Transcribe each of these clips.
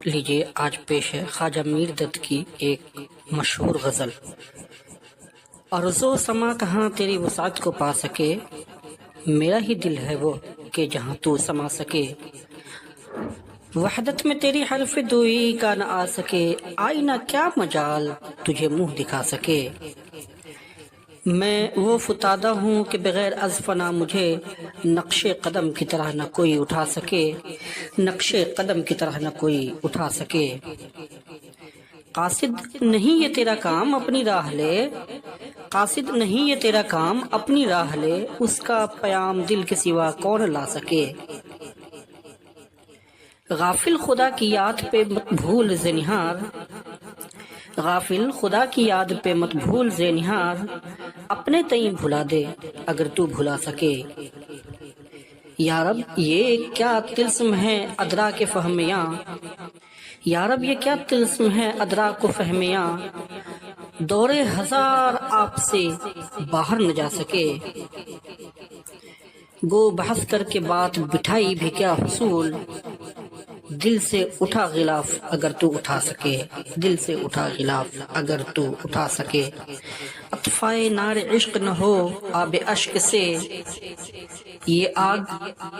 لیجیے آج پیش ہے خواجہ میر دت کی ایک مشہور غزل۔ ارض و سما کہاں تیری وسعت کو پا سکے، میرا ہی دل ہے وہ کہ جہاں تو سما سکے۔ وحدت میں تیری حرف دوئی کا نہ آ سکے، آئینہ کیا مجال تجھے منہ دکھا سکے۔ میں وہ فتادہ ہوں کہ بغیر از فنا مجھے نقش قدم کی طرح نہ کوئی اٹھا سکے، نقش قدم کی طرح نہ کوئی اٹھا سکے۔ قاصد نہیں یہ تیرا کام اپنی راہ لے، قاصد نہیں یہ تیرا کام اپنی راہ لے، اس کا پیام دل کے سوا کون لا سکے۔ غافل خدا کی یاد پہ مت بھول زنہار، غافل خدا کی یاد پہ مت بھول زنہار، اپنے تئیں بھلا دے اگر تو بھلا سکے۔ یا رب یہ کیا طلسم ہے ادراک فہمیاں، یا رب یہ کیا طلسم ہے ادراک و فہمیاں، دور ہزار آپ سے باہر نہ جا سکے۔ گو بحث کر کے بات بٹھائی بھی کیا حصول، دل سے اٹھا غلاف اگر تو اٹھا سکے، دل سے اٹھا غلاف اگر تو اٹھا سکے۔ اطفائے نار عشق نہ ہو آب اشک سے، یہ آگ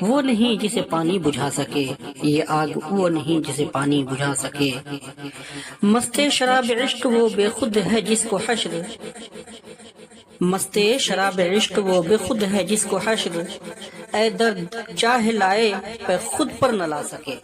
وہ نہیں جسے پانی بجھا سکے، یہ آگ وہ نہیں جسے پانی بجھا سکے۔ مست شراب عشق وہ بے خود ہے جس کو حشر، مست شراب عشق وہ بے خود ہے جس کو حشر، اے درد چاہے لائے پہ خود پر نہ لا سکے۔